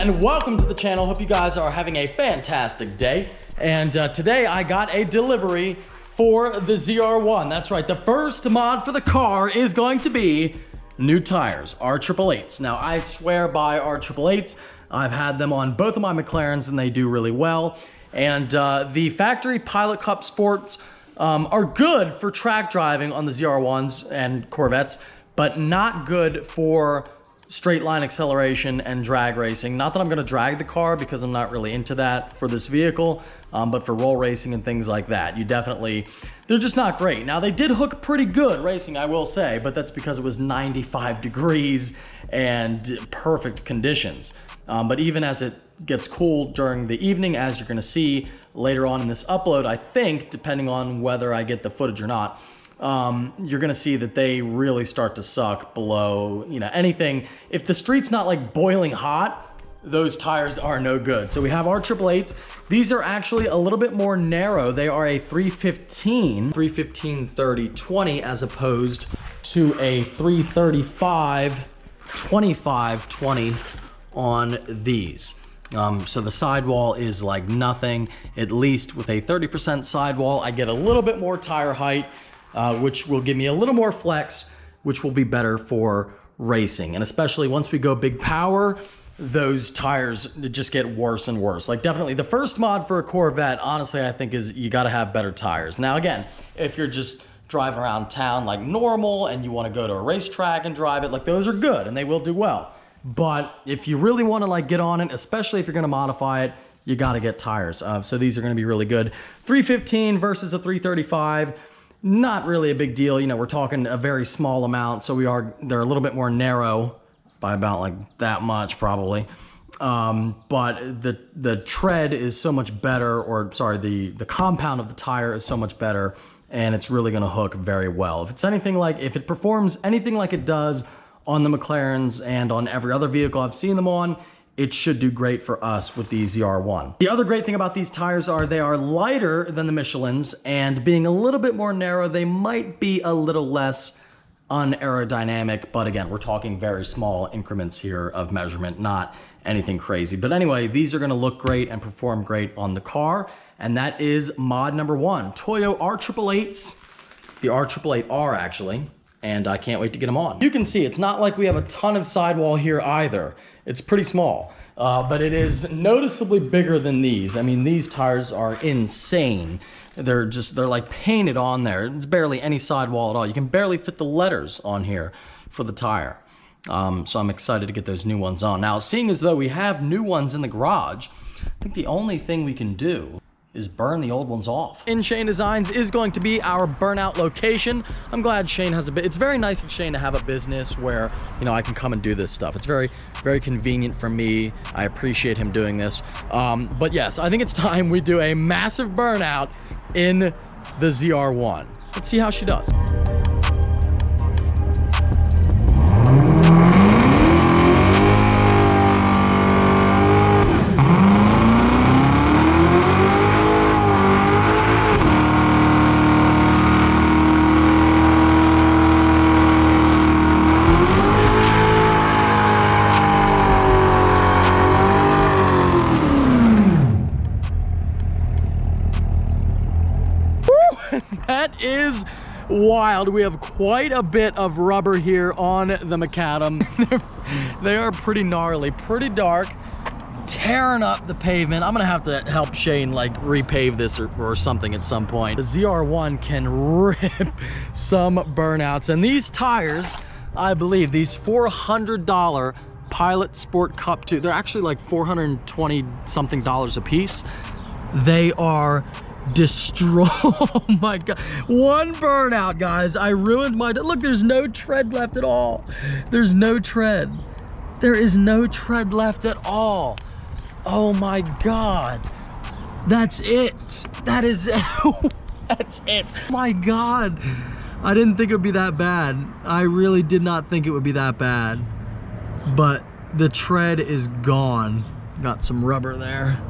and welcome to the channel. Hope you guys are having a fantastic day. And today I got a delivery for the ZR1. That's right, the first mod for the car is going to be new tires, R888s. Now I swear by R888s. I've had them on both of my Mclarens and they do really well. And the factory Pilot Cup Sports are good for track driving on the ZR1s and Corvettes, but not good for straight line acceleration and drag racing. Not that I'm gonna drag the car because I'm not really into that for this vehicle, but for roll racing and things like that, they're just not great. Now they did hook pretty good racing, I will say, but that's because it was 95 degrees and perfect conditions. But even as it gets cool during the evening, as you're gonna see later on in this upload, I think, depending on whether I get the footage or not, you're gonna see that they really start to suck below, anything. If the street's not like boiling hot, those tires are no good. So we have our R888s. These are actually a little bit more narrow. They are a 315/30/20 as opposed to a 335/25/20 on these. So the sidewall is like nothing. At least with a 30% sidewall, I get a little bit more tire height, which will give me a little more flex, which will be better for racing. And especially once we go big power, those tires just get worse and worse. Like definitely the first mod for a Corvette, honestly, I think is you gotta have better tires. Now again, if you're just driving around town like normal and you wanna go to a racetrack and drive it, like those are good and they will do well. But if you really wanna like get on it, especially if you're gonna modify it, you gotta get tires. So these are gonna be really good. 315 versus a 335. Not really a big deal. We're talking a very small amount, so they're a little bit more narrow by about like that much probably. But the tread is so much better, or sorry, the compound of the tire is so much better, and it's really gonna hook very well. If it performs anything like it does on the McLarens and on every other vehicle I've seen them on, it should do great for us with the ZR1. The other great thing about these tires are they are lighter than the Michelins, and being a little bit more narrow, they might be a little less unaerodynamic, but again, we're talking very small increments here of measurement, not anything crazy. But anyway, these are gonna look great and perform great on the car, and that is mod number one. Toyo R888s, the R888R actually, and I can't wait to get them on. You can see it's not like we have a ton of sidewall here either. It's pretty small, but it is noticeably bigger than these. I mean, these tires are insane. They're like painted on there. It's barely any sidewall at all. You can barely fit the letters on here for the tire. So I'm excited to get those new ones on. Now, seeing as though we have new ones in the garage, I think the only thing we can do is burn the old ones off. In Shane Designs is going to be our burnout location. I'm glad Shane has it's very nice of Shane to have a business where, I can come and do this stuff. It's very, very convenient for me. I appreciate him doing this. But yes, I think it's time we do a massive burnout in the ZR1. Let's see how she does. That is wild. We have quite a bit of rubber here on the macadam. They are pretty gnarly, pretty dark, tearing up the pavement. I'm gonna have to help Shane like repave this or something at some point. The ZR1 can rip some burnouts, and these tires, I believe, these $400 Pilot Sport Cup 2, they're actually like $420 something a piece. They are destroy. Oh my god, one burnout, guys. I ruined my look. There's no tread left at all. There's no tread. There is no tread left at all. Oh my god, that's it. That is it. That's it. My god, I didn't think it would be that bad. I really did not think it would be that bad, but the tread is gone. Got some rubber there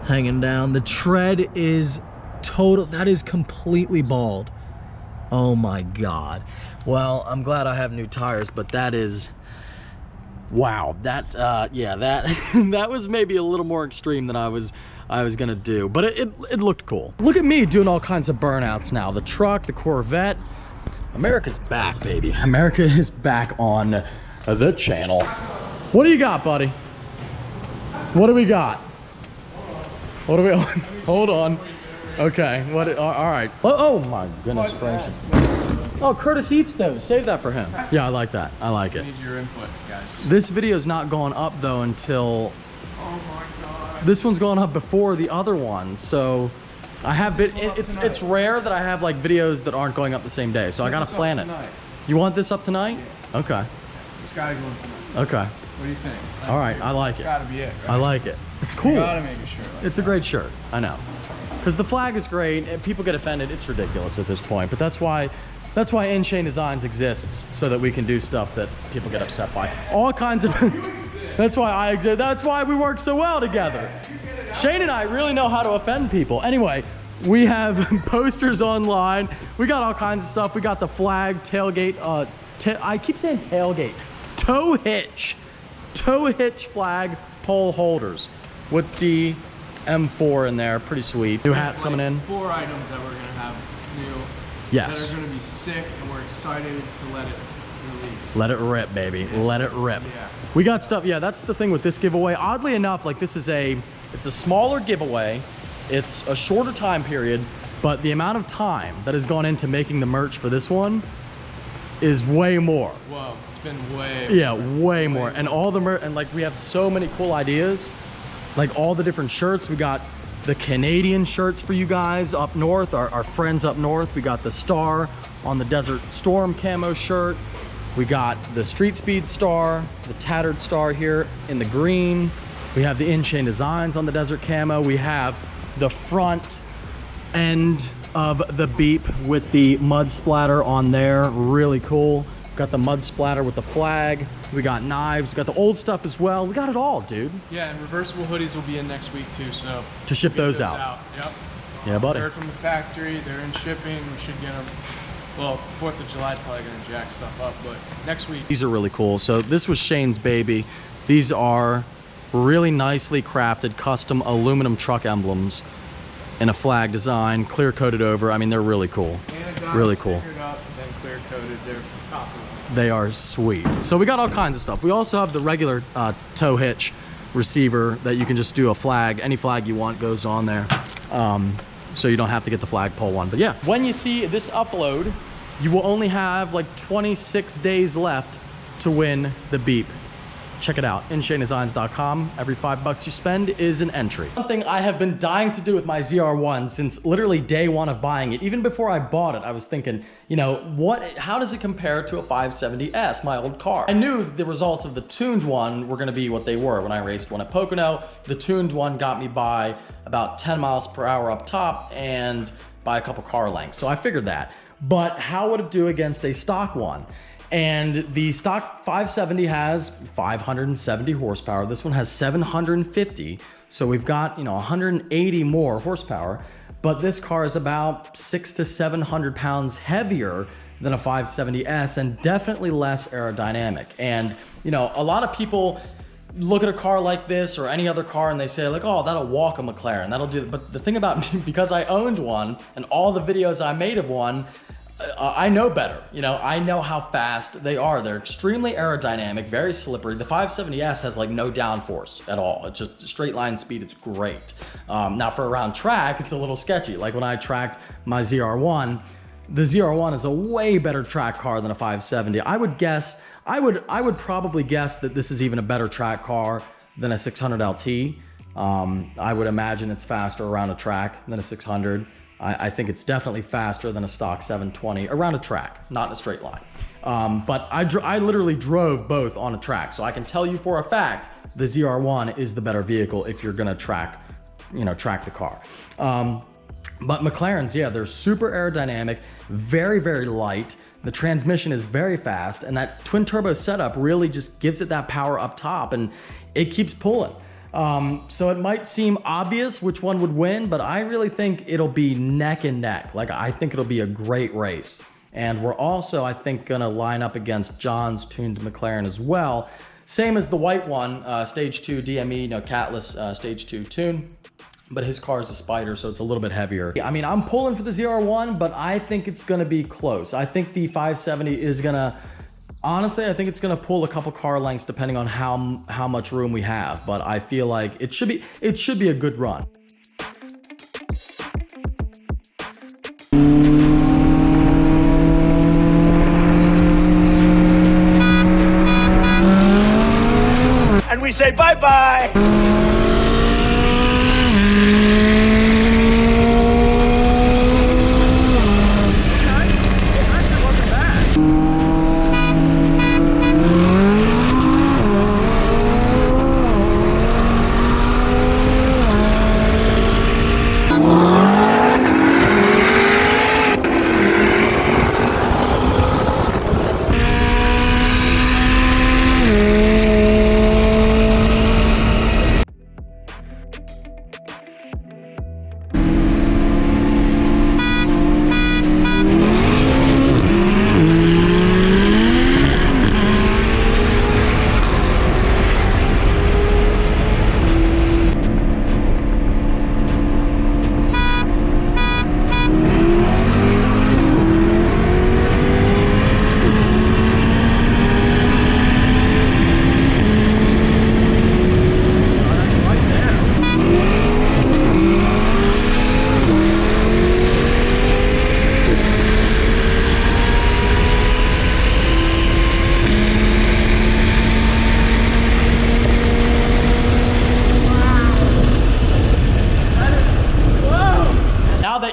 hanging down. The tread is total, that is completely bald. Oh, Oh my God. Well, I'm glad I have new tires, but that is Wow, that yeah, that that was maybe a little more extreme than I was gonna do, but it looked cool. Look at me doing all kinds of burnouts now. The truck, the Corvette. America's back, baby. America is back on the channel. What do you got, buddy? What do we got? What do we? Hold on. Okay. What? All right. Oh my goodness gracious. Oh, Curtis eats those. Save that for him. Yeah, I like that. I like it. I need your input, guys. This video's not going up though until. Oh my god. This one's going up before the other one, so I have it's rare that I have like videos that aren't going up the same day, so I gotta plan it. You want this up tonight? Yeah. Okay. It's gotta go in tonight. Okay. What do you think? All right, I like it. It's gotta be it. Right? I like it. It's cool. You gotta make a shirt. Like it's a great shirt. I know. Because the flag is great, and people get offended. It's ridiculous at this point, but that's why In-Chain Designs exists, so that we can do stuff that people get upset by. All kinds of. That's why I exist. That's why we work so well together. Shane and I really know how to offend people. Anyway, we have posters online. We got all kinds of stuff. We got the flag, tailgate. I keep saying tailgate. Tow hitch flag pole holders with the M4 in there. Pretty sweet. New hats coming in. 4 items that we're gonna have new. Yes. That are gonna be sick, and we're excited to let it release. Let it rip, baby. Yes. Let it rip. Yeah. We got stuff. Yeah, that's the thing with this giveaway. Oddly enough, like it's a smaller giveaway. It's a shorter time period, but the amount of time that has gone into making the merch for this one is way more. Whoa, it's been way. Yeah, way more. And all the merch, and like we have so many cool ideas. Like all the different shirts. We got the Canadian shirts for you guys up north, our friends up north. We got the Star on the Desert Storm camo shirt. We got the Street Speed Star, the Tattered Star here in the green. We have the In-Chain Designs on the Desert camo. We have the front end of the Beep with the mud splatter on there. Really cool. Got the mud splatter with the flag. We got knives. We got the old stuff as well. We got it all, dude. Yeah, and reversible hoodies will be in next week too, so. To ship those out. Yep. Yeah, buddy. They're from the factory. They're in shipping. We should get them. Well, 4th of July is probably gonna jack stuff up, but next week. These are really cool. So this was Shane's baby. These are really nicely crafted custom aluminum truck emblems in a flag design, clear coated over. I mean, they're really cool. Really cool. Up, then clear coated. They're top of them. They are sweet. So we got all kinds of stuff. We also have the regular tow hitch receiver that you can just do a flag. Any flag you want goes on there. So you don't have to get the flagpole one. But yeah, when you see this upload, you will only have like 26 days left to win the Beep. Check it out, InChainDesigns.com. Every $5 you spend is an entry. One thing I have been dying to do with my ZR1 since literally day one of buying it, even before I bought it, I was thinking, you know, how does it compare to a 570S, my old car? I knew the results of the tuned one were gonna be what they were when I raced one at Pocono. The tuned one got me by about 10 miles per hour up top and by a couple car lengths, so I figured that. But how would it do against a stock one? And the stock 570 has 570 horsepower. This one has 750. So we've got, you know, 180 more horsepower, but this car is about 600 to 700 pounds heavier than a 570S and definitely less aerodynamic. And, you know, a lot of people look at a car like this or any other car and they say like, oh, that'll walk a McLaren, that'll do it. But the thing about me, because I owned one and all the videos I made of one, I know better. You know, I know how fast they are. They're extremely aerodynamic, very slippery. The 570S has like no downforce at all. It's just straight line speed. It's great. Now for around track, it's a little sketchy. Like when I tracked my ZR1, the ZR1 is a way better track car than a 570. I would guess, I would probably guess that this is even a better track car than a 600 LT. I would imagine it's faster around a track than a 600. I think it's definitely faster than a stock 720 around a track, not in a straight line. But I literally drove both on a track, so I can tell you for a fact the ZR1 is the better vehicle if you're gonna track the car. But McLaren's, yeah, they're super aerodynamic, very, very light. The transmission is very fast, and that twin turbo setup really just gives it that power up top, and it keeps pulling. So it might seem obvious which one would win, but I really think it'll be neck and neck. Like, I think it'll be a great race. And we're also, I think, gonna line up against John's tuned McLaren as well. Same as the white one, stage 2 DME, catless stage 2 tune. But his car is a Spider, so it's a little bit heavier. I mean, I'm pulling for the ZR1, but I think it's gonna be close. I think the 570 is gonna, honestly, I think it's gonna pull a couple car lengths depending on how much room we have. But I feel like it should be a good run. And we say bye-bye.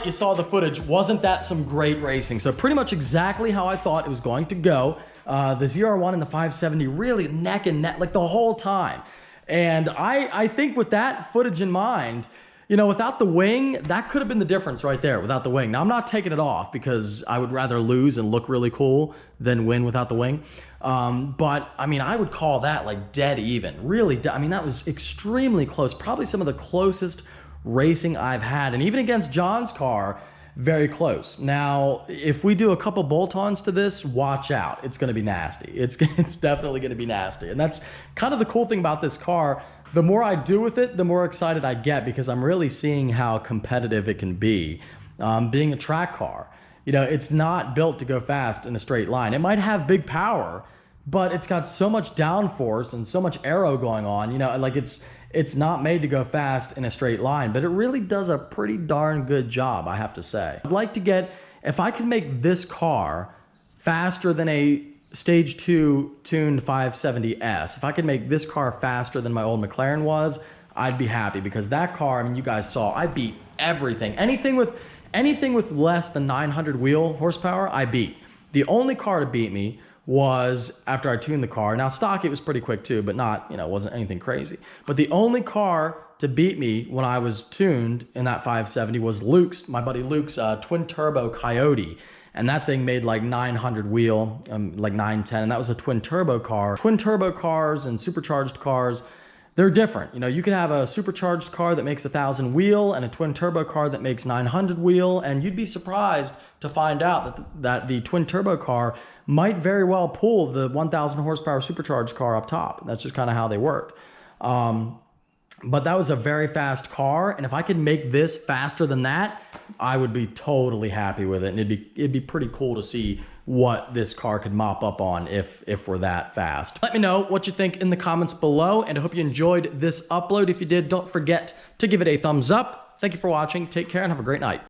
You saw the footage, wasn't that some great racing? So pretty much exactly how I thought it was going to go. The ZR1 and the 570 really neck and neck like the whole time. And I think with that footage in mind, without the wing, that could have been the difference right there without the wing. Now I'm not taking it off because I would rather lose and look really cool than win without the wing. But I mean, I would call that like dead even, really. I mean, that was extremely close, probably some of the closest racing I've had, and even against John's car, very close. Now, if we do a couple bolt-ons to this, watch out. It's gonna be nasty. It's definitely gonna be nasty. And that's kind of the cool thing about this car. The more I do with it, the more excited I get because I'm really seeing how competitive it can be. Being a track car, it's not built to go fast in a straight line. It might have big power, but it's got so much downforce and so much aero going on, like it's not made to go fast in a straight line, but it really does a pretty darn good job, I have to say. I'd like to get, if I could make this car faster than a stage 2 tuned 570S, if I could make this car faster than my old McLaren was, I'd be happy because that car, I mean, you guys saw, I beat everything. Anything with less than 900 wheel horsepower, I beat. The only car to beat me was after I tuned the car. Now stock, it was pretty quick too, but not, it wasn't anything crazy. But the only car to beat me when I was tuned in that 570 was Luke's, my buddy Luke's twin turbo Coyote. And that thing made like 900 wheel, like 910, and that was a twin turbo car. Twin turbo cars and supercharged cars, they're different. You could have a supercharged car that makes 1,000 wheel and a twin turbo car that makes 900 wheel, and you'd be surprised to find out that the twin turbo car might very well pull the 1,000 horsepower supercharged car up top. That's just kind of how they work. But that was a very fast car, and if I could make this faster than that, I would be totally happy with it, and it'd be pretty cool to see what this car could mop up on if we're that fast. Let me know what you think in the comments below, and I hope you enjoyed this upload. If you did, don't forget to give it a thumbs up. Thank you for watching. Take care and have a great night.